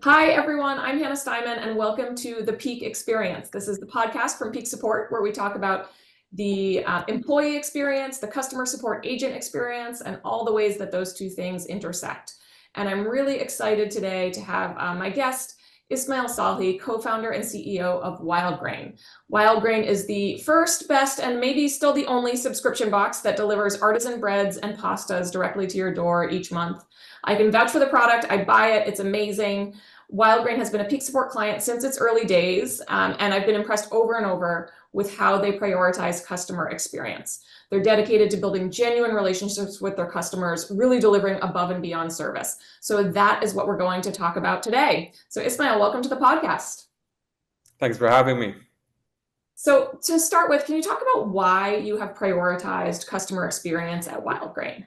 Hi, everyone. I'm Hannah Steiman, and welcome to the Peak Experience. This is the podcast from Peak Support, where we talk about the employee experience, the customer support agent experience, and all the ways that those two things intersect. And I'm really excited today to have my guest, Ismail Sahi, co-founder and CEO of Wildgrain. Wildgrain is the first, best, and maybe still the only subscription box that delivers artisan breads and pastas directly to your door each month. I can vouch for the product. I buy it. It's amazing. Wildgrain has been a Peak Support client since its early days, and I've been impressed over and over with how they prioritize customer experience. They're dedicated to building genuine relationships with their customers, really delivering above and beyond service. So that is what we're going to talk about today. So Ismail, welcome to the podcast. Thanks for having me. So to start with, can you talk about why you have prioritized customer experience at Wildgrain?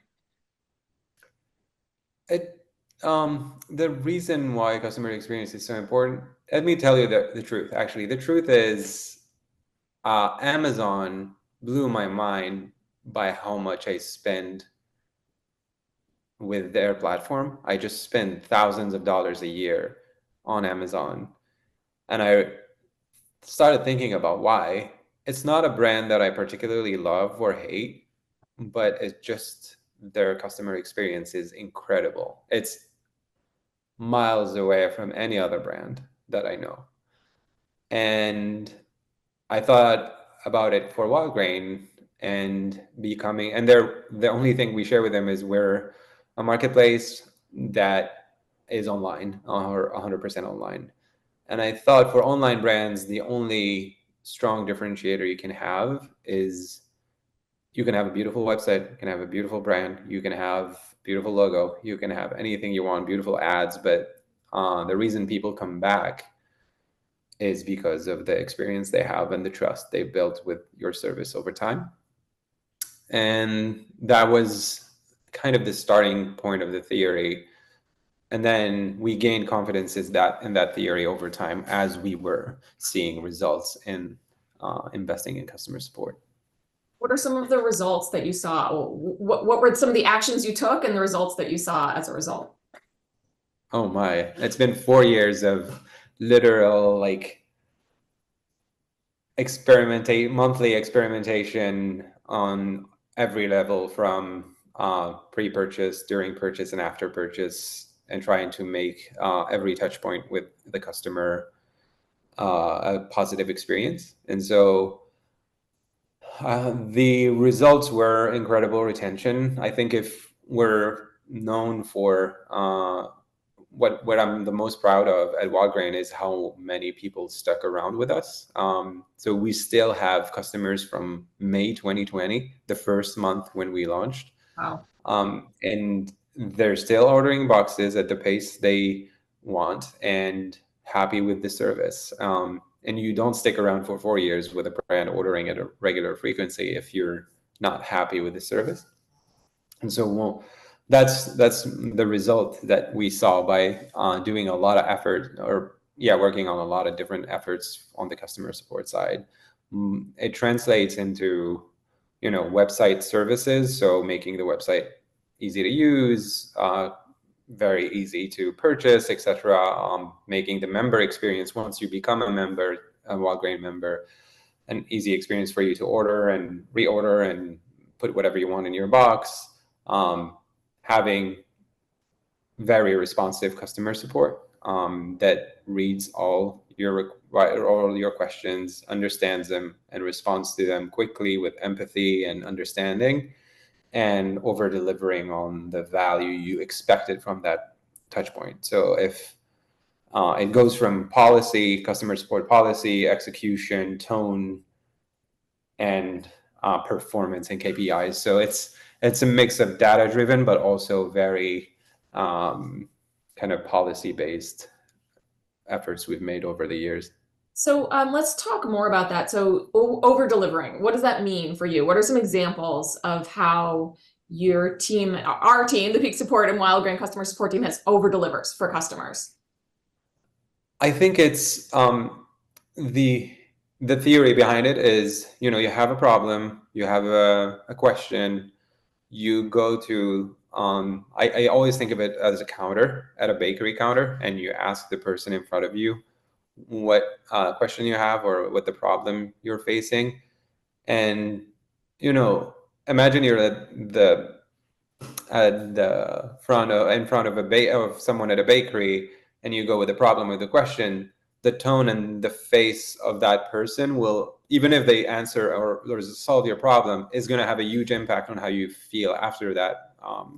The reason why customer experience is so important, let me tell you the truth. Actually, the truth is Amazon blew my mind by how much I spend with their platform. I just spend thousands of dollars a year on Amazon. And I started thinking about why. It's not a brand that I particularly love or hate, but it's just their customer experience is incredible. It's miles away from any other brand that I know. And I thought about it for Wildgrain and the only thing we share with them is we're a marketplace that is online or 100% online. And I thought for online brands, the only strong differentiator you can have is you can have a beautiful website, you can have a beautiful brand, you can have beautiful logo, you can have anything you want, beautiful ads, but the reason people come back is because of the experience they have and the trust they built with your service over time. And that was kind of the starting point of the theory. And then we gained confidence in that theory over time as we were seeing results in investing in customer support. What are some of the results that you saw? What were some of the actions you took and the results that you saw as a result? Oh my, it's been 4 years of literal monthly experimentation on every level from pre-purchase, during purchase, and after purchase, and trying to make every touch point with the customer a positive experience. And so the results were incredible retention. I think if we're known for what I'm the most proud of at Wildgrain is how many people stuck around with us. So we still have customers from May 2020, the first month when we launched. Wow. And they're still ordering boxes at the pace they want and happy with the service. And you don't stick around for 4 years with a brand ordering at a regular frequency if you're not happy with the service. And so that's the result that we saw by doing a lot of effort working on a lot of different efforts on the customer support side. It translates into, website services. So making the website easy to use, very easy to purchase, etc. Making the member experience once you become a Wildgrain member, an easy experience for you to order and reorder and put whatever you want in your box. Having very responsive customer support that reads all your questions, understands them, and responds to them quickly with empathy and understanding, and over delivering on the value you expected from that touch point. So if it goes from policy, customer support policy, execution, tone, and performance and KPIs. So it's a mix of data driven, but also very kind of policy based efforts we've made over the years. So let's talk more about that. So over delivering, what does that mean for you? What are some examples of how your team, our team, the Peak Support and Wildgrain customer support team, has over delivers for customers? I think it's the theory behind it is, you have a problem, you have a question, you go to I always think of it as a counter at a bakery counter, and you ask the person in front of you what question you have or what the problem you're facing. And, imagine you're at the front of in front of of someone at a bakery, and you go with a problem with the question. The tone and the face of that person will, even if they answer or solve your problem, is going to have a huge impact on how you feel after that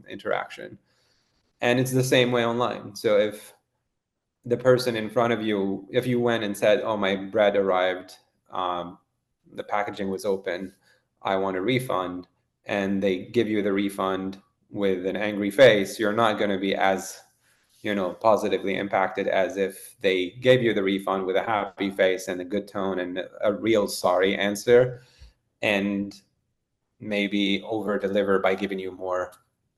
interaction. And it's the same way online. So if the person in front of you, if you went and said, "Oh, my bread arrived, the packaging was open, I want a refund," and they give you the refund with an angry face, you're not going to be as, positively impacted as if they gave you the refund with a happy face and a good tone and a real sorry answer, and maybe over deliver by giving you more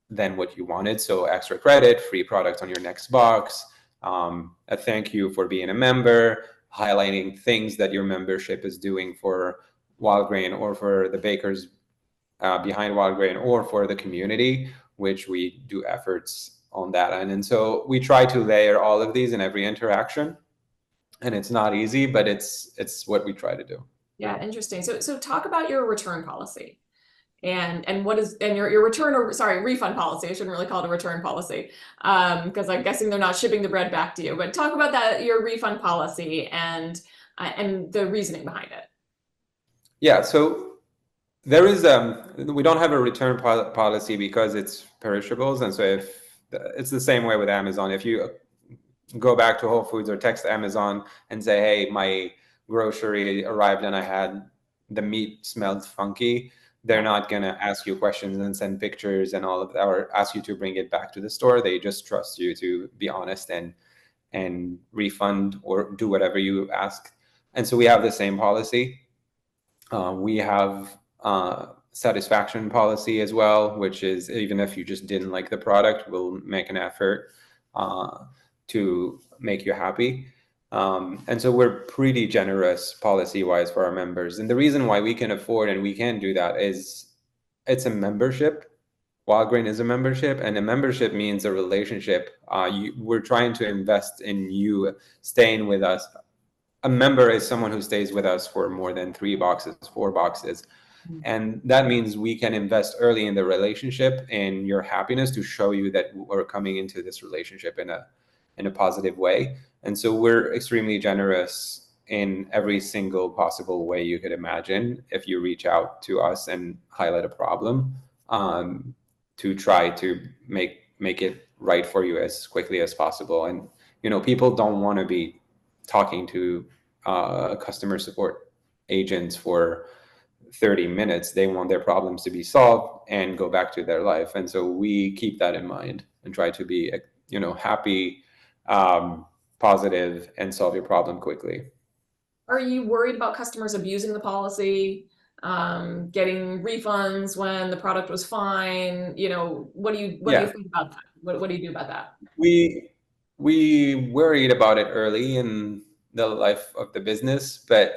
than what you wanted. So extra credit, free product on your next box, a thank you for being a member, highlighting things that your membership is doing for Wildgrain or for the bakers behind Wildgrain or for the community, which we do efforts on that end. And so we try to layer all of these in every interaction, and it's not easy, but it's what we try to do. Yeah, interesting. So talk about your return policy. And what is your return or refund policy? I shouldn't really call it a return policy because I'm guessing they're not shipping the bread back to you. But talk about that, your refund policy and the reasoning behind it. Yeah, so there is we don't have a return policy because it's perishables, and so if it's the same way with Amazon. If you go back to Whole Foods or text Amazon and say, "Hey, my grocery arrived and I had the meat smelled funky," they're not going to ask you questions and send pictures and all of that, or ask you to bring it back to the store. They just trust you to be honest and refund or do whatever you ask. And so we have the same policy. We have satisfaction policy as well, which is even if you just didn't like the product, we'll make an effort to make you happy. And so we're pretty generous policy-wise for our members. And the reason why we can afford and we can do that is it's a membership. Wildgrain is a membership, and a membership means a relationship. We're trying to invest in you staying with us. A member is someone who stays with us for more than 3 boxes, 4 boxes. And that means we can invest early in the relationship and your happiness to show you that we're coming into this relationship in a positive way. And so we're extremely generous in every single possible way you could imagine if you reach out to us and highlight a problem, to try to make it right for you as quickly as possible. And people don't want to be talking to customer support agents for 30 minutes. They want their problems to be solved and go back to their life. And so we keep that in mind and try to be happy, positive, and solve your problem quickly. Are you worried about customers abusing the policy, getting refunds when the product was fine? What do you think about that? What do you do about that? We worried about it early in the life of the business, but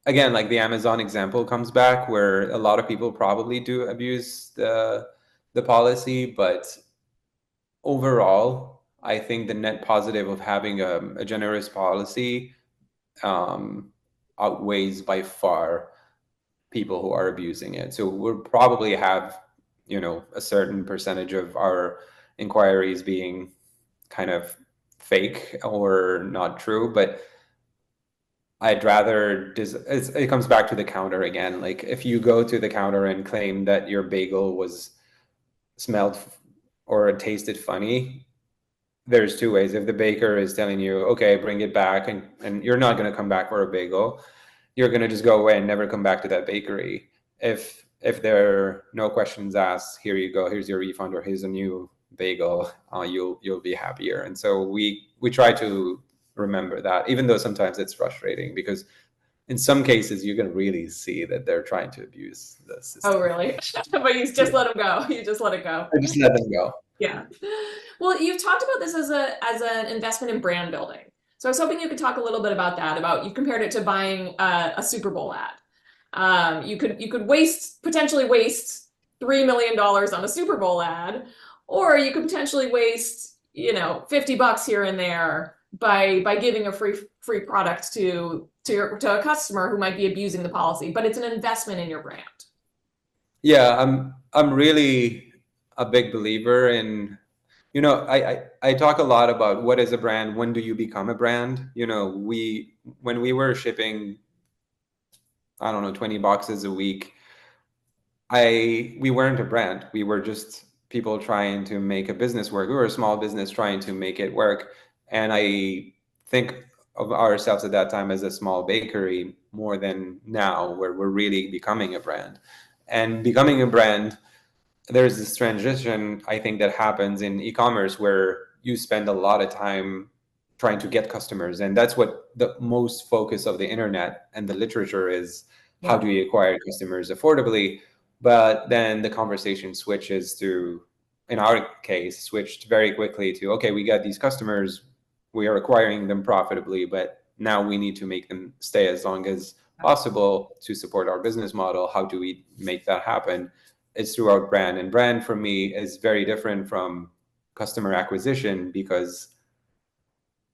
again, like the Amazon example comes back where a lot of people probably do abuse the policy, but overall, I think the net positive of having a generous policy outweighs by far people who are abusing it. So we'll probably have, a certain percentage of our inquiries being kind of fake or not true, but I'd rather it comes back to the counter again. Like if you go to the counter and claim that your bagel was smelled or tasted funny, there's 2 ways. If the baker is telling you, okay, bring it back, and you're not going to come back for a bagel, you're going to just go away and never come back to that bakery. If there are no questions asked, here you go, here's your refund, or here's a new bagel, you'll be happier. And so we try to remember that, even though sometimes it's frustrating because in some cases you can really see that they're trying to abuse the system. Oh, really? But you just let them go. You just let it go. I just let them go. Yeah. Well, you've talked about this as an investment in brand building. So I was hoping you could talk a little bit about that. About you compared it to buying a Super Bowl ad. You could potentially waste $3 million on a Super Bowl ad, or you could potentially waste, $50 here and there by giving a free product to a customer who might be abusing the policy, but it's an investment in your brand. Yeah, I'm really a big believer in, I talk a lot about what is a brand, when do you become a brand? When we were shipping, I don't know, 20 boxes a week, we weren't a brand. We were just people trying to make a business work. We were a small business trying to make it work. And I think of ourselves at that time as a small bakery more than now, where we're really becoming a brand. And becoming a brand, there's this transition, I think, that happens in e-commerce where you spend a lot of time trying to get customers. And that's what the most focus of the internet and the literature is. How do you acquire customers affordably? But then the conversation switches to, in our case, switched very quickly to, okay, we got these customers, we are acquiring them profitably, but now we need to make them stay as long as possible to support our business model. How do we make that happen? It's through our brand. And brand for me is very different from customer acquisition, because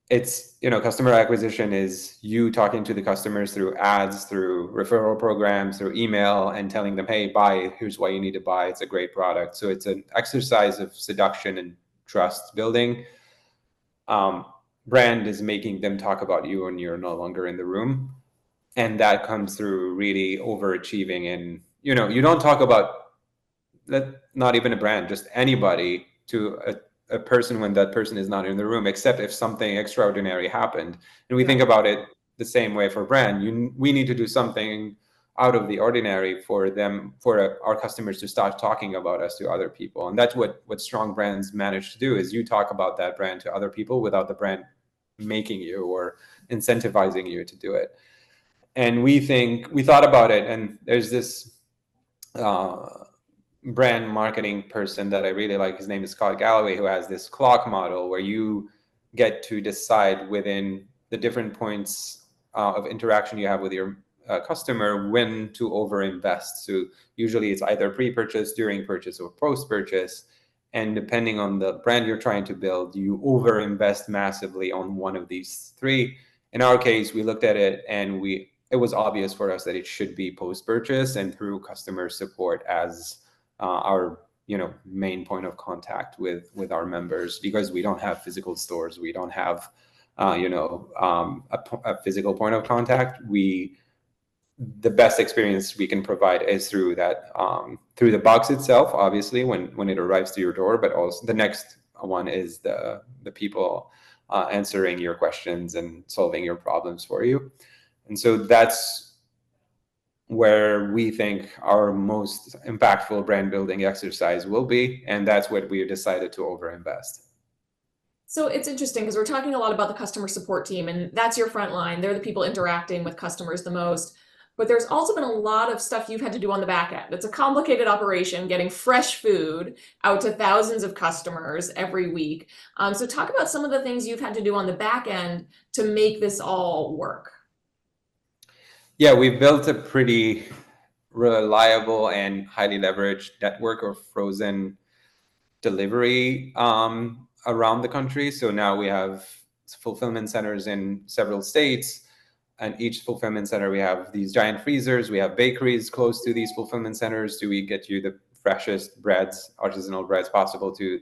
it's, customer acquisition is you talking to the customers through ads, through referral programs, through email, and telling them, hey, buy, here's why you need to buy. It's a great product. So it's an exercise of seduction and trust building. Brand is making them talk about you when you're no longer in the room. And that comes through really overachieving. And, you don't talk about not even a brand, just anybody to a person when that person is not in the room, except if something extraordinary happened. And we think about it the same way for brand. We need to do something out of the ordinary for our customers to start talking about us to other people. And that's what strong brands manage to do, is you talk about that brand to other people without the brand making you or incentivizing you to do it. And we thought about it, and there's this brand marketing person that I really like. His name is Scott Galloway, who has this clock model where you get to decide within the different points of interaction you have with your customer when to overinvest. So usually it's either pre-purchase, during purchase, or post-purchase. And depending on the brand you're trying to build, you overinvest massively on one of these three. In our case, we looked at it and it was obvious for us that it should be post-purchase and through customer support as our main point of contact with our members, because we don't have physical stores, we don't have a physical point of contact. The best experience we can provide is through that, through the box itself, obviously when it arrives to your door, but also the next one is the people answering your questions and solving your problems for you. And so that's where we think our most impactful brand building exercise will be. And that's what we decided to overinvest. So it's interesting because we're talking a lot about the customer support team, and that's your front line. They're the people interacting with customers the most. But there's also been a lot of stuff you've had to do on the back end. It's a complicated operation, getting fresh food out to thousands of customers every week. So talk about some of the things you've had to do on the back end to make this all work. Yeah, we've built a pretty reliable and highly leveraged network of frozen delivery around the country. So now we have fulfillment centers in several states, and each fulfillment center, we have these giant freezers. We have bakeries close to these fulfillment centers. Do we get you the freshest breads, artisanal breads possible to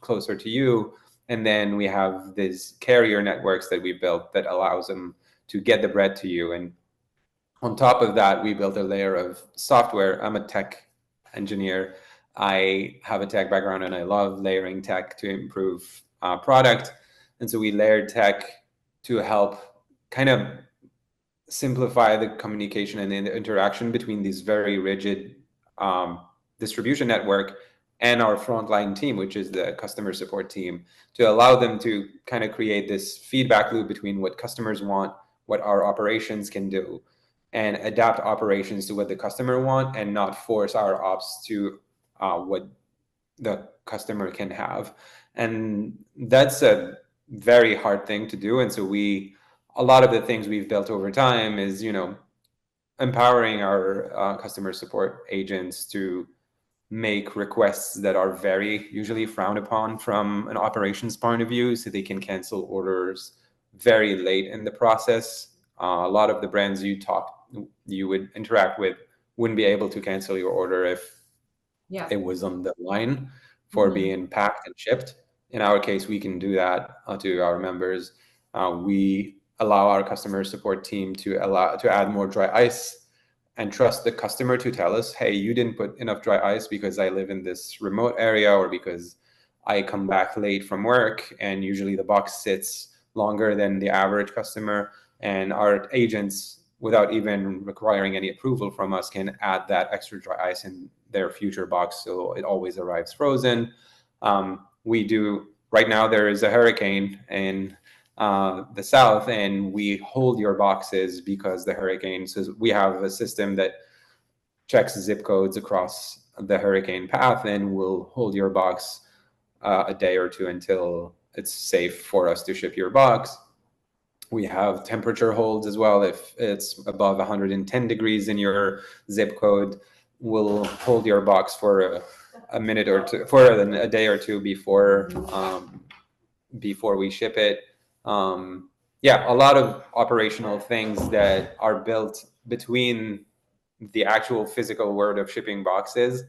closer to you? And then we have these carrier networks that we built that allows them to get the bread to you. And on top of that, we built a layer of software. I'm a tech engineer. I have a tech background and I love layering tech to improve product. And so we layered tech to help kind of simplify the communication and the interaction between these very rigid distribution network and our frontline team, which is the customer support team, to allow them to kind of create this feedback loop between what customers want, what our operations can do, and adapt operations to what the customer want, and not force our ops to what the customer can have. And that's a very hard thing to do. And so a lot of the things we've built over time is, empowering our customer support agents to make requests that are very usually frowned upon from an operations point of view, so they can cancel orders very late in the process. A lot of the brands you would interact with wouldn't be able to cancel your order if Yeah. it was on the line for being packed and shipped. In our case, we can do that to our members. We allow our customer support team to add more dry ice and trust the customer to tell us, hey, you didn't put enough dry ice because I live in this remote area, or because I come back late from work and usually the box sits longer than the average customer. And our agents, without even requiring any approval from us, can add that extra dry ice in their future box so it always arrives frozen. We do, right now there is a hurricane in the south, and we hold your boxes because the hurricane, so we have a system that checks zip codes across the hurricane path and will hold your box a day or two until it's safe for us to ship your box. We have temperature holds as well. If it's above 110 degrees in your zip code, we'll hold your box for a minute or two, for a day or two before we ship it. Yeah, a lot of operational things that are built between the actual physical world of shipping boxes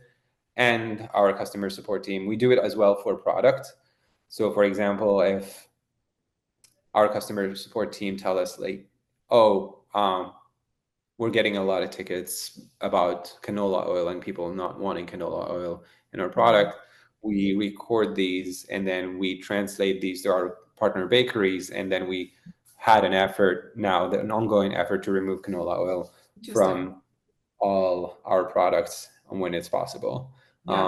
and our customer support team. We do it as well for product. So for example, if our customer support team tell us like, oh, we're getting a lot of tickets about canola oil and people not wanting canola oil in our product, we record these and then we translate these to our partner bakeries, and then we had an ongoing effort to remove canola oil from all our products when it's possible. Yeah.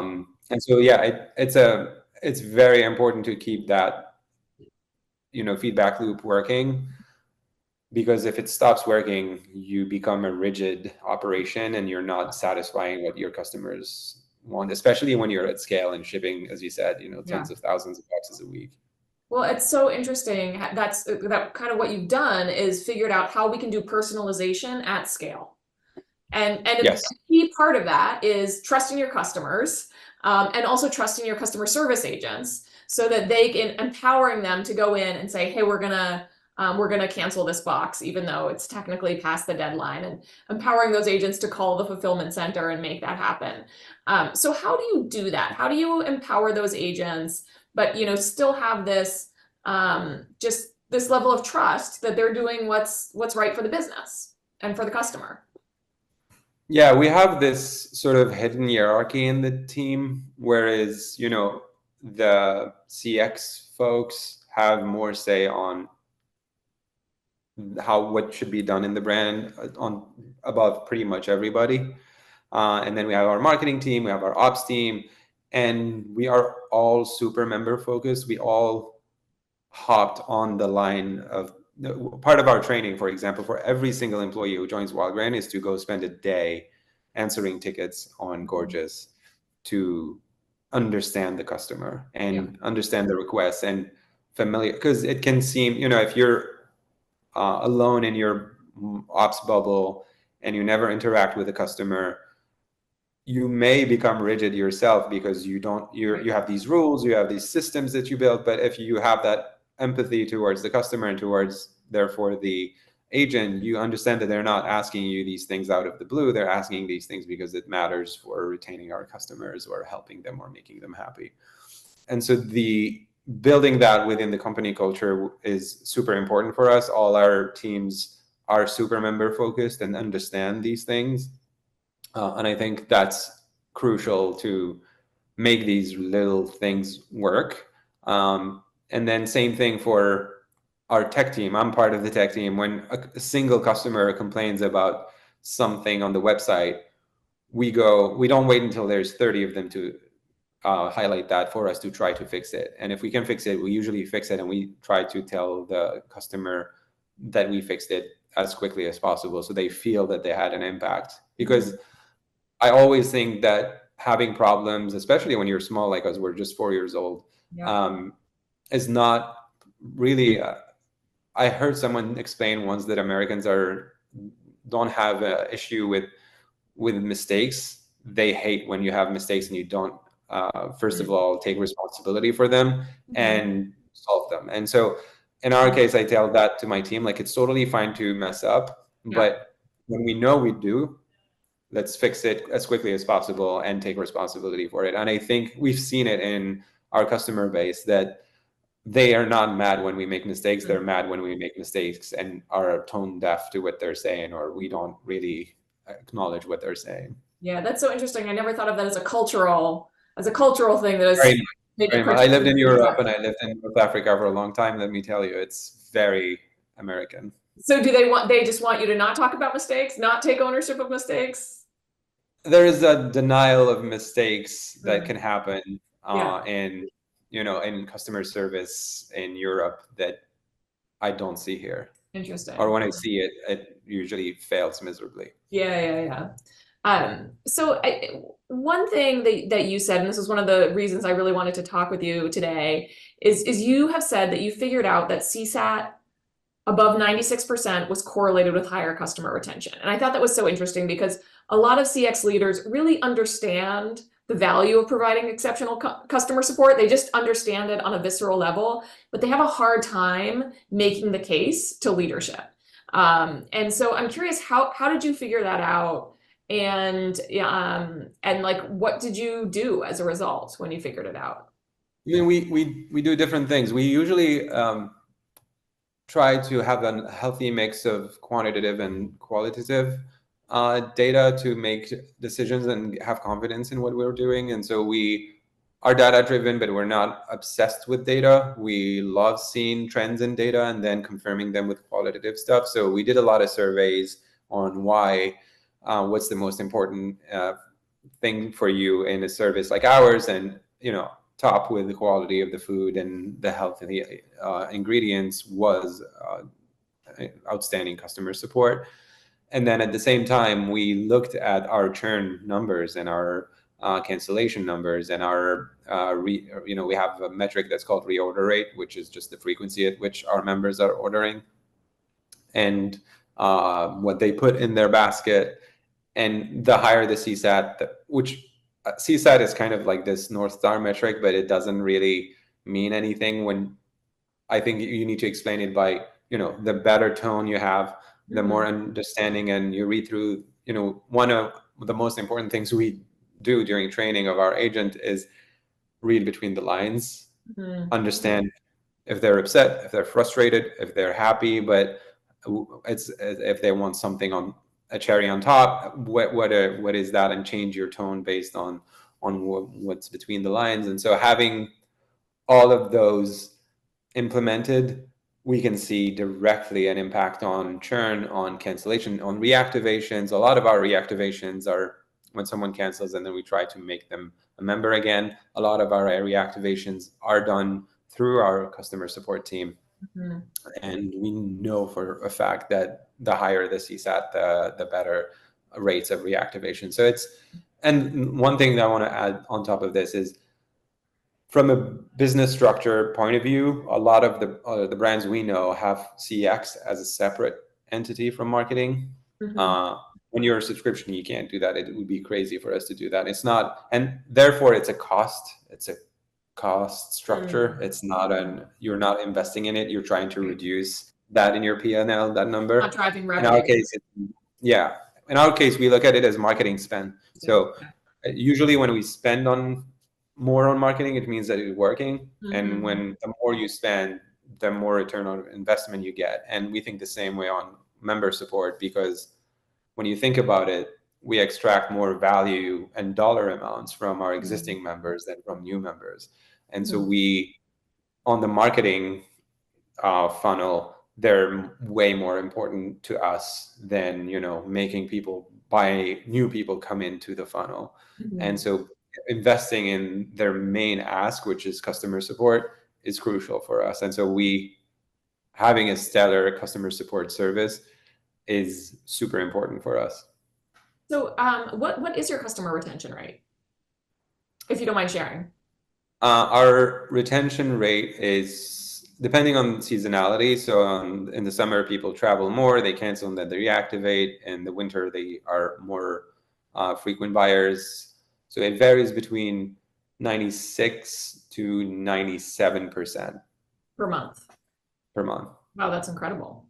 And so yeah, it's very important to keep that feedback loop working, because if it stops working, you become a rigid operation and you're not satisfying what your customers want, especially when you're at scale and shipping, as you said, tens of thousands of boxes a week. Well, it's so interesting. That kind of what you've done is figured out how we can do personalization at scale. And Yes. a key part of that is trusting your customers, and also trusting your customer service agents so that they can empowering them to go in and say, hey, we're gonna cancel this box, even though it's technically past the deadline, and empowering those agents to call the fulfillment center and make that happen. So how do you do that? How do you empower those agents, but still have this just this level of trust that they're doing what's right for the business and for the customer? Yeah, we have this sort of hidden hierarchy in the team, whereas, the CX folks have more say on what should be done in the brand above pretty much everybody. And then we have our marketing team, we have our ops team, and we are all super member focused. We all hopped on the line of part of our training, for example, for every single employee who joins Wildgrain is to go spend a day answering tickets on Gorgeous to understand the customer and understand the requests and familiar, because it can seem, if you're alone in your ops bubble and you never interact with the customer, you may become rigid yourself because you have these rules, you have these systems that you built. But if you have that empathy towards the customer and towards, therefore, the agent, you understand that they're not asking you these things out of the blue. They're asking these things because it matters for retaining our customers or helping them or making them happy. And so the building that within the company culture is super important for us. All our teams are super member focused and understand these things. And I think that's crucial to make these little things work. And then same thing for our tech team. I'm part of the tech team. When a single customer complains about something on the website, we don't wait until there's 30 of them to highlight that for us to try to fix it. And if we can fix it, we usually fix it, and we try to tell the customer that we fixed it as quickly as possible so they feel that they had an impact. Because I always think that having problems, especially when you're small, like us, we're just 4 years old, is not really. I heard someone explain once that Americans don't have an issue with mistakes. they hate when you have mistakes and you don't, first of all, take responsibility for them and solve them. And so in our case, I tell that to my team, like, it's totally fine to mess up, but when we know we do, let's fix it as quickly as possible and take responsibility for it. And I think we've seen it in our customer base that they are not mad when we make mistakes. They're mad when we make mistakes and are tone deaf to what they're saying, or we don't really acknowledge what they're saying. Yeah, that's so interesting. I never thought of that as a cultural thing that is very much. I lived in Europe and I lived in North Africa for a long time. Let me tell you, it's very American. So they just want you to not talk about mistakes, not take ownership of mistakes? There is a denial of mistakes that can happen in customer service in Europe that I don't see here. Interesting. Or when I see it, it usually fails miserably. Yeah. So one thing that you said, and this is one of the reasons I really wanted to talk with you today, is you have said that you figured out that CSAT above 96% was correlated with higher customer retention. And I thought that was so interesting because a lot of CX leaders really understand the value of providing exceptional customer support. They just understand it on a visceral level, but they have a hard time making the case to leadership. And so I'm curious, how did you figure that out? And like, what did you do as a result when you figured it out? I mean, we do different things. We usually try to have a healthy mix of quantitative and qualitative data to make decisions and have confidence in what we're doing. And so we are data driven, but we're not obsessed with data. We love seeing trends in data and then confirming them with qualitative stuff. So we did a lot of surveys on what's the most important thing for you in a service like ours, and top with the quality of the food and the health of the ingredients was outstanding customer support. And then at the same time, we looked at our churn numbers and our cancellation numbers and our we have a metric that's called reorder rate, which is just the frequency at which our members are ordering and what they put in their basket. And the higher the CSAT, which CSAT is kind of like this North Star metric, but it doesn't really mean anything when I think you need to explain it by, the better tone you have, the more understanding, and you read through, one of the most important things we do during training of our agent is read between the lines, understand if they're upset, if they're frustrated, if they're happy, but it's if they want something on a cherry on top, what is that, and change your tone based on what's between the lines. And so having all of those implemented, we can see directly an impact on churn, on cancellation, on reactivations. A lot of our reactivations are when someone cancels and then we try to make them a member again. A lot of our reactivations are done through our customer support team. And we know for a fact that the higher the CSAT, the better rates of reactivation. So and one thing that I want to add on top of this is, from a business structure point of view, a lot of the brands we know have CX as a separate entity from marketing. When you're a subscription, you can't do that. It would be crazy for us to do that. It's not, and therefore it's a cost. It's a cost structure. It's not you're not investing in it. You're trying to reduce that in your P&L, that number. Not driving revenue. In our case, in our case, we look at it as marketing spend. So usually when we spend more on marketing, it means that it's working. And when the more you spend, the more return on investment you get. And we think the same way on member support, because when you think about it, we extract more value and dollar amounts from our existing members than from new members. And so we, on the marketing funnel, they're way more important to us than, making new people come into the funnel. And so investing in their main ask, which is customer support, is crucial for us. And so having a stellar customer support service is super important for us. So what is your customer retention rate, if you don't mind sharing? Our retention rate is depending on seasonality. So in the summer, people travel more, they cancel and then they reactivate. In the winter, they are more frequent buyers. So it varies between 96 to 97% Per month. per month. Wow, that's incredible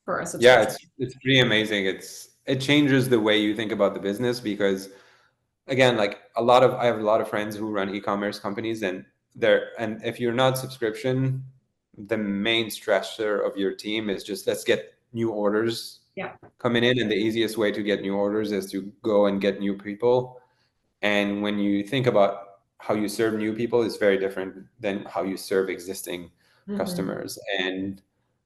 for a Yeah, subscription. it's pretty amazing. It changes the way you think about the business because again, like I have a lot of friends who run e-commerce companies and if you're not subscription, the main stressor of your team is just let's get new orders Yeah. coming in, and the easiest way to get new orders is to go and get new people. And when you think about how you serve new people, it's very different than how you serve existing customers. And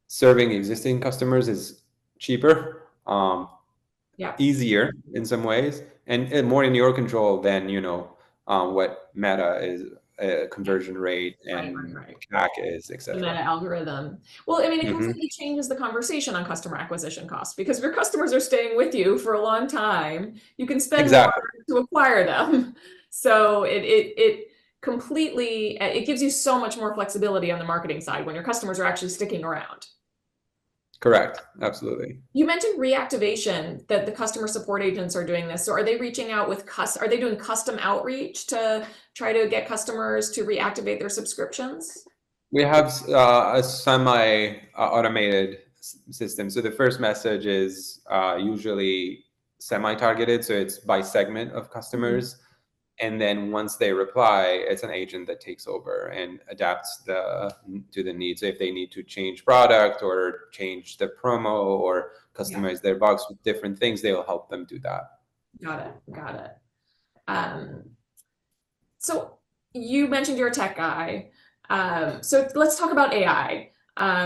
serving existing customers is cheaper, Yeah. easier in some ways, and more in your control than what Meta is, conversion rate and Right. CAC is, The meta etc. algorithm. Well, I mean, it Hmm. completely changes the conversation on customer acquisition costs because if your customers are staying with you for a long time, you can spend more Exactly. to acquire them. So it completely it gives you so much more flexibility on the marketing side when your customers are actually sticking around. Correct. Absolutely. You mentioned reactivation, that the customer support agents are doing this. So are they reaching out with are they doing custom outreach to try to get customers to reactivate their subscriptions? We have a semi-automated system. So the first message is usually semi-targeted, so it's by segment of customers. And then once they reply, it's an agent that takes over and adapts to the needs. So if they need to change product or change the promo or customize their box with different things, they'll help them do that. Got it. Got it. Um, so you mentioned you're a tech guy. So let's talk about AI.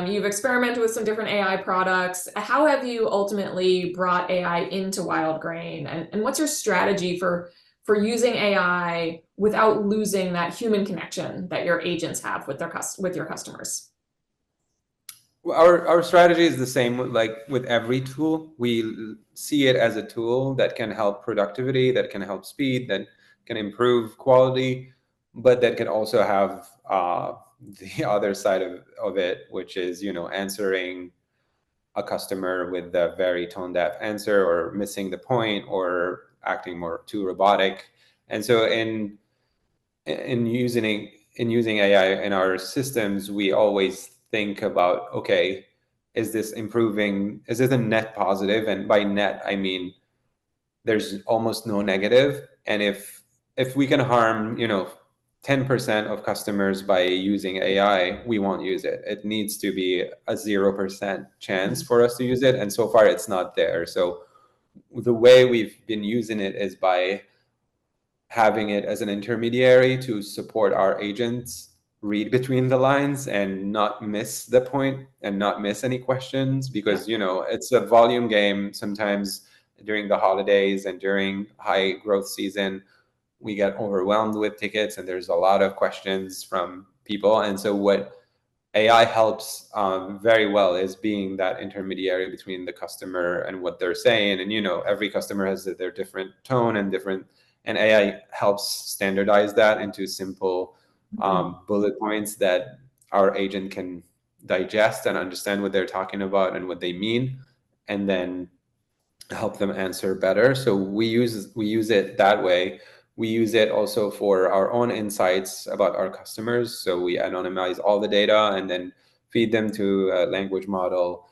You've experimented with some different AI products. How have you ultimately brought AI into Wildgrain, and what's your strategy for using AI without losing that human connection that your agents have with with your customers? Our strategy is the same. Like with every tool, we see it as a tool that can help productivity, that can help speed, that can improve quality, but that can also have the other side of it, which is answering a customer with a very tone deaf answer or missing the point or acting more too robotic. And so in using AI in our systems, we always think about, okay, is this improving? Is this a net positive? And by net, I mean there's almost no negative. And if we can harm 10% of customers by using AI, we won't use it. It needs to be a 0% chance for us to use it. And so far, it's not there. So the way we've been using it is by having it as an intermediary to support our agents read between the lines and not miss the point and not miss any questions, because it's a volume game. Sometimes during the holidays and during high growth season, we get overwhelmed with tickets and there's a lot of questions from people. And so what AI helps very well is being that intermediary between the customer and what they're saying. And every customer has their different tone and and AI helps standardize that into simple bullet points that our agent can digest and understand what they're talking about and what they mean, and then help them answer better. So we use it that way. We use it also for our own insights about our customers. So we anonymize all the data and then feed them to a language model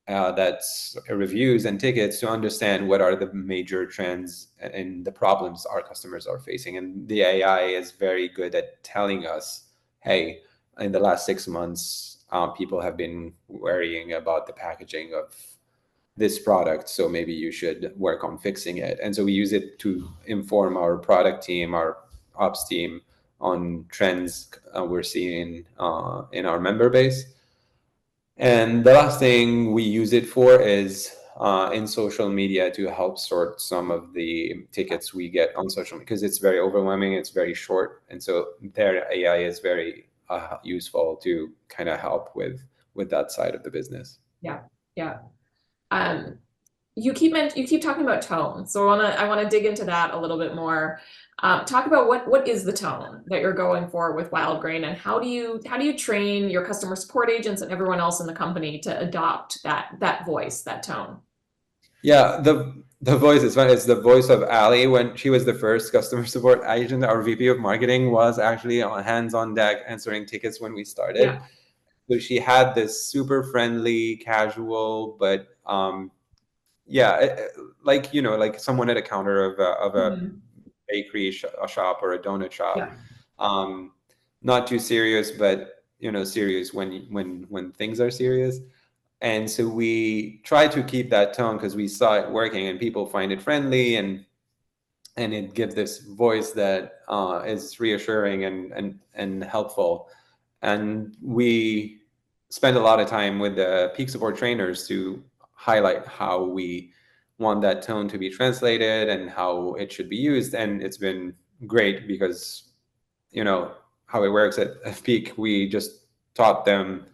that's reviews and tickets to understand what are the major trends and the problems our customers are facing. And the AI is very good at telling us, hey, in the last 6 months, people have been worrying about the packaging of this product, so maybe you should work on fixing it. And so we use it to inform our product team, our ops team, on trends we're seeing in our member base. And the last thing we use it for is in social media to help sort some of the tickets we get on social media, because it's very overwhelming, it's very short. And so their AI is very useful to kind of help with that side of the business. Yeah. Yeah. You keep talking about tone, so I wanna dig into that a little bit more. Talk about what is the tone that you're going for with Wildgrain, and how do you train your customer support agents and everyone else in the company to adopt that voice, that tone? Yeah, The voice is funny. It's the voice of Ali when she was the first customer support agent. Our VP of marketing was actually on hands on deck answering tickets when we started. Yeah. So she had this super friendly, casual, but yeah, like like someone at a counter of a Mhm. bakery a shop or a donut shop. Yeah. Um, Not too serious, but serious when things are serious. And so we try to keep that tone because we saw it working, and people find it friendly, and it gives this voice that is reassuring and helpful. And we spend a lot of time with the peak support trainers to highlight how we want that tone to be translated and how it should be used. And it's been great because how it works at peak. We just taught them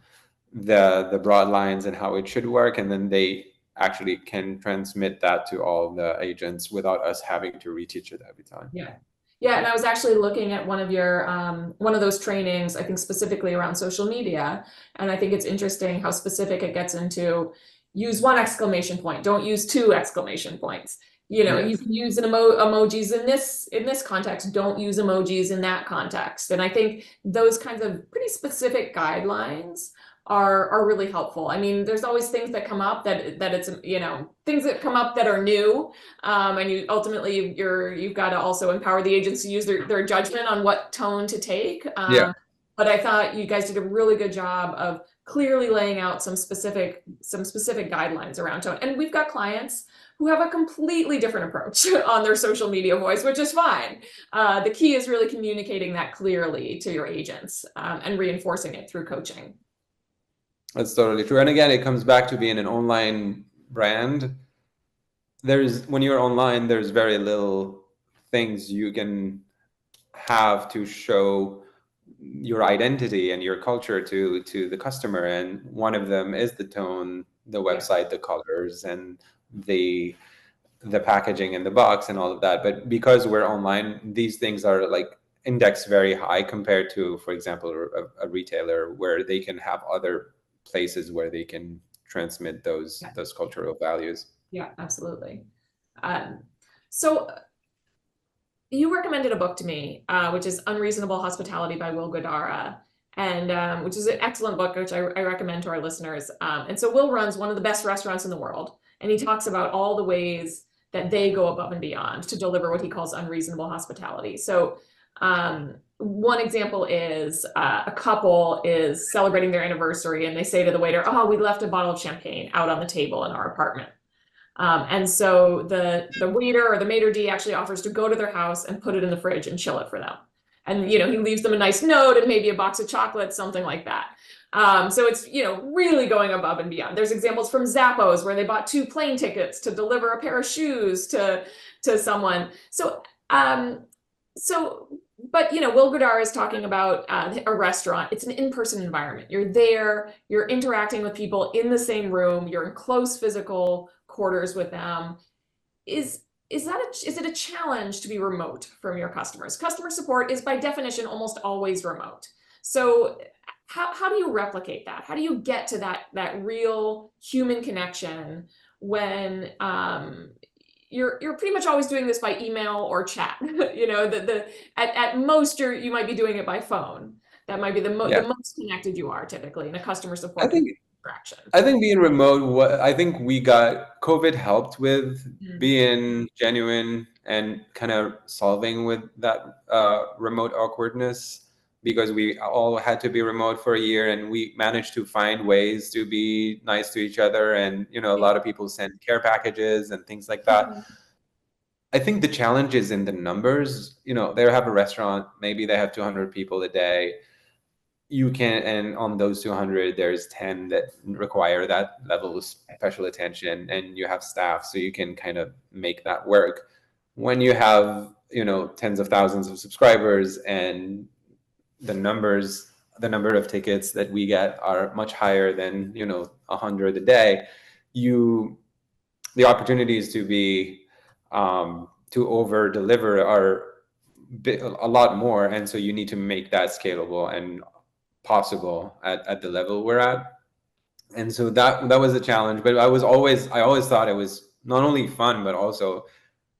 the broad lines and how it should work, and then they actually can transmit that to all the agents without us having to reteach it every time. Yeah. Yeah, and I was actually looking at one of your one of those trainings, I think specifically around social media, and I think it's interesting how specific it gets into use one exclamation point, don't use two exclamation points. You Yes. can use emojis in this context, don't use emojis in that context. And I think those kinds of pretty specific guidelines are really helpful. I mean, there's always things that come up that it's things that come up that are new, and you've got to also empower the agents to use their judgment on what tone to take. Yeah. But I thought you guys did a really good job of clearly laying out some specific guidelines around tone. And we've got clients who have a completely different approach on their social media voice, which is fine. The key is really communicating that clearly to your agents, and reinforcing it through coaching. That's totally true. And again, it comes back to being an online brand. When you're online, there's very little things you can have to show your identity and your culture to the customer, and one of them is the tone, the website, the colors, and the packaging and the box and all of that. But because we're online, these things are like indexed very high compared to, for example, a retailer where they can have other places where they can transmit those cultural values. Yeah, absolutely. So you recommended a book to me, which is Unreasonable Hospitality by Will Guidara, and which is an excellent book, which I recommend to our listeners. And so Will runs one of the best restaurants in the world, and he talks about all the ways that they go above and beyond to deliver what he calls unreasonable hospitality. So one example is a couple is celebrating their anniversary, and they say to the waiter, "Oh, we left a bottle of champagne out on the table in our apartment." And so the waiter or the maitre d' actually offers to go to their house and put it in the fridge and chill it for them. And he leaves them a nice note and maybe a box of chocolates, something like that. So it's really going above and beyond. There's examples from Zappos where they bought 2 plane tickets to deliver a pair of shoes to someone. So but Will Guidara is talking about a restaurant. It's an in-person environment. You're there, you're interacting with people in the same room, you're in close physical quarters with them. Is it a challenge to be remote from your customers? Customer support is by definition almost always remote. So how do you replicate that? How do you get to that real human connection when you're pretty much always doing this by email or chat? At most you might be doing it by phone. That might be the most connected you are typically in a customer support interaction. I think being remote, I think COVID helped with being genuine and kind of solving with that remote awkwardness, because we all had to be remote for a year, and we managed to find ways to be nice to each other. And, a lot of people send care packages and things like that. I think the challenge is in the numbers. They have a restaurant, maybe they have 200 people a day. And on those 200, there's 10 that require that level of special attention, and you have staff, so you can kind of make that work. When you have, tens of thousands of subscribers, and the number of tickets that we get are much higher than 100 a day, the opportunities to be to over deliver are a lot more, and so you need to make that scalable and possible at the level we're at. And so that was a challenge, but I always thought it was not only fun, but also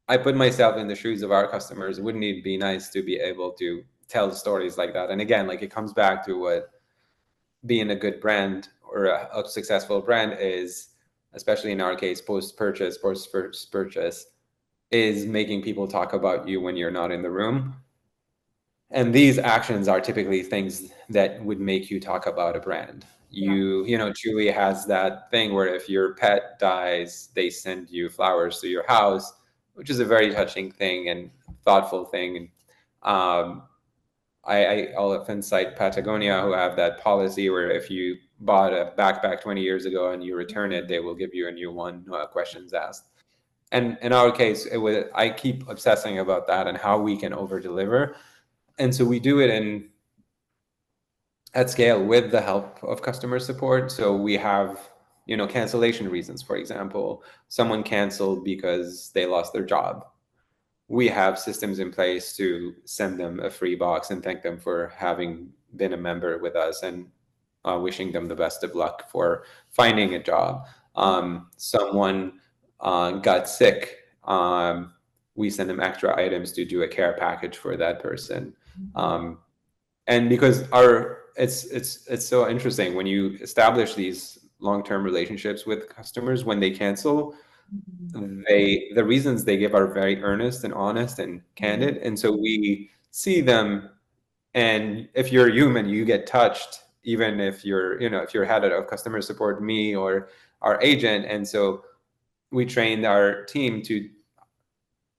I put myself in the shoes of our customers. Wouldn't it be nice to be able to tell stories like that? And again, like it comes back to what being a good brand or a successful brand is, especially in our case, post-purchase, post-first purchase, is making people talk about you when you're not in the room. And these actions are typically things that would make you talk about a brand. You know, Chewy has that thing where if your pet dies, they send you flowers to your house, which is a very touching thing and thoughtful thing. And I often cite Patagonia, who have that policy where if you bought a backpack 20 years ago and you return it, they will give you a new one, no questions asked. And in our case, I keep obsessing about that and how we can over deliver. And so we do it at scale with the help of customer support. So we have, you know, cancellation reasons. For example, someone canceled because they lost their job. We have systems in place to send them a free box and thank them for having been a member with us, and wishing them the best of luck for finding a job. Someone got sick. We send them extra items to do a care package for that person. And because it's so interesting when you establish these long-term relationships with customers, when they cancel, the reasons they give are very earnest and honest and candid. And so we see them, and if you're human, you get touched, even if you're, you know, if you're head of customer support, me or our agent. And so we trained our team to,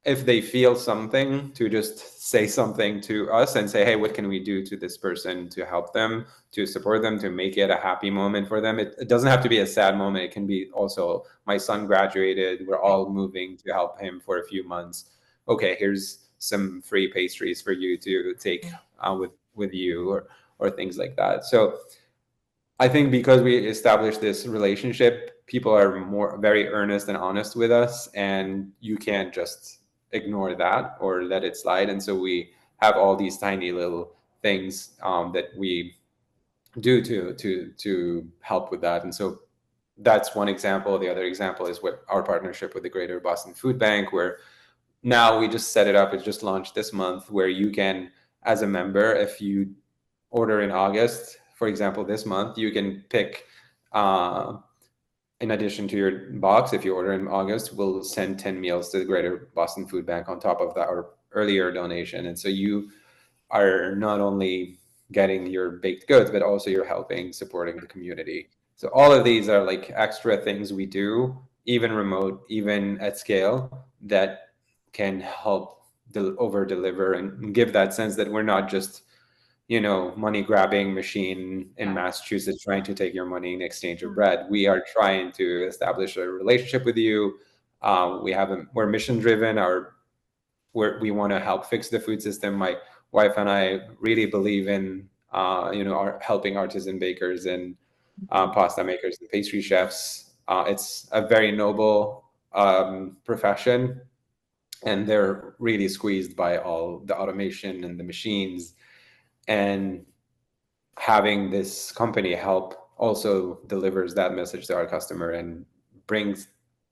if they feel something, to just say something to us and say, hey, what can we do to this person to help them, to support them, to make it a happy moment for them. It doesn't have to be a sad moment. It can be also, my son graduated, we're all moving to help him for a few months. Okay, here's some free pastries for you to take with you, or things like that. So I think because we established this relationship, people are very earnest and honest with us, and you can't just ignore that or let it slide. And so we have all these tiny little things that we do to help with that. And so that's one example. The other example is what our partnership with the Greater Boston Food Bank, where now we just set it up. It just launched this month, where you can, as a member, if you order in August, for example, this month, you can pick, in addition to your box, if you order in August, we'll send 10 meals to the Greater Boston Food Bank on top of that, our earlier donation. And so you are not only getting your baked goods, but also you're helping, supporting the community. So all of these are like extra things we do, even remote, even at scale, that can help over deliver and give that sense that we're not just, you know, money grabbing machine in Massachusetts trying to take your money in exchange of bread. We are trying to establish a relationship with you. We're mission driven. We want to help fix the food system. My wife and I really believe in helping artisan bakers and pasta makers and pastry chefs. It's a very noble profession, and they're really squeezed by all the automation and the machines. And having this company help also delivers that message to our customer and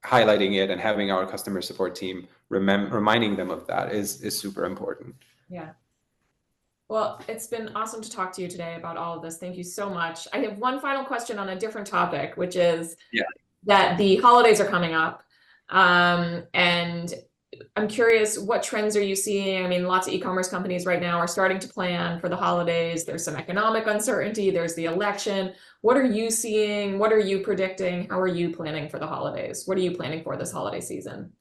highlighting it, and having our customer support team reminding them of that is super important. Yeah. Well, it's been awesome to talk to you today about all of this. Thank you so much. I have one final question on a different topic, which is that the holidays are coming up. And I'm curious, what trends are you seeing? I mean, lots of e-commerce companies right now are starting to plan for the holidays. There's some economic uncertainty. There's the election. What are you seeing? What are you predicting? How are you planning for the holidays? What are you planning for this holiday season?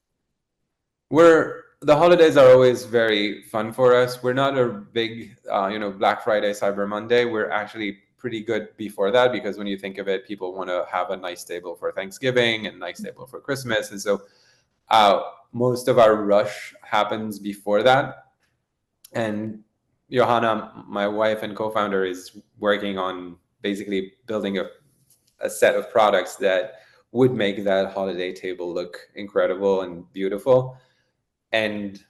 The holidays are always very fun for us. We're not a big, Black Friday, Cyber Monday. We're actually pretty good before that, because when you think of it, people want to have a nice table for Thanksgiving and nice table for Christmas. And so most of our rush happens before that. And Johanna, my wife and co-founder, is working on basically building a set of products that would make that holiday table look incredible and beautiful. And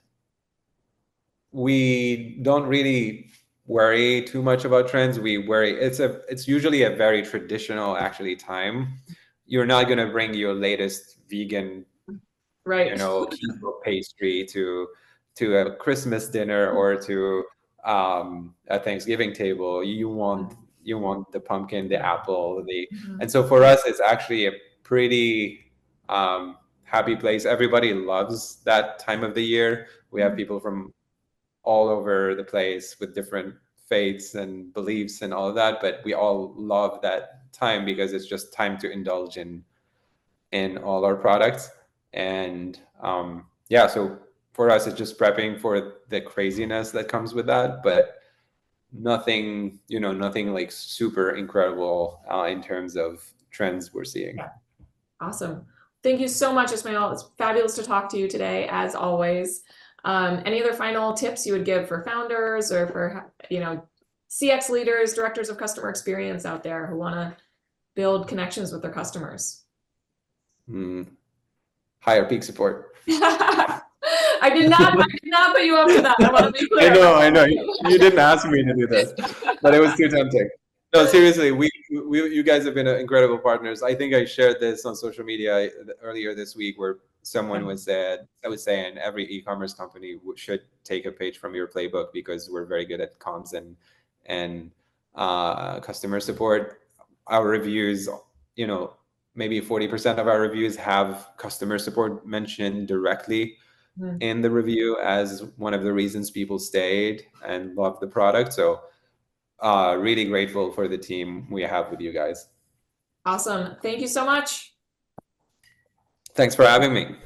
we don't really worry too much about trends. It's usually a very traditional actually time. You're not going to bring your latest vegan Right. you know, keto pastry to a Christmas dinner or to a Thanksgiving table. You want the pumpkin, the apple, Mhm. and so for us, it's actually a pretty happy place. Everybody loves that time of the year. We have Mhm. people from all over the place with different faiths and beliefs and all of that, but we all love that time because it's just time to indulge in all our products. And yeah, so for us, it's just prepping for the craziness that comes with that, but nothing, you know, nothing like super incredible in terms of trends we're seeing. Yeah. Awesome. Thank you so much, Ismail. It's fabulous to talk to you today, as always. Any other final tips you would give for founders or for, you know, CX leaders, directors of customer experience out there who want to build connections with their customers? Higher peak support. I did not put you up to that. I want to be clear. I know. You didn't ask me to do this, but it was too tempting. No, seriously, you guys have been incredible partners. I think I shared this on social media earlier this week, where someone I was saying every e-commerce company should take a page from your playbook because we're very good at comms and customer support. Our reviews, you know, maybe 40% of our reviews have customer support mentioned directly Mhm. in the review as one of the reasons people stayed and loved the product. So really grateful for the team we have with you guys. Awesome. Thank you so much. Thanks for having me.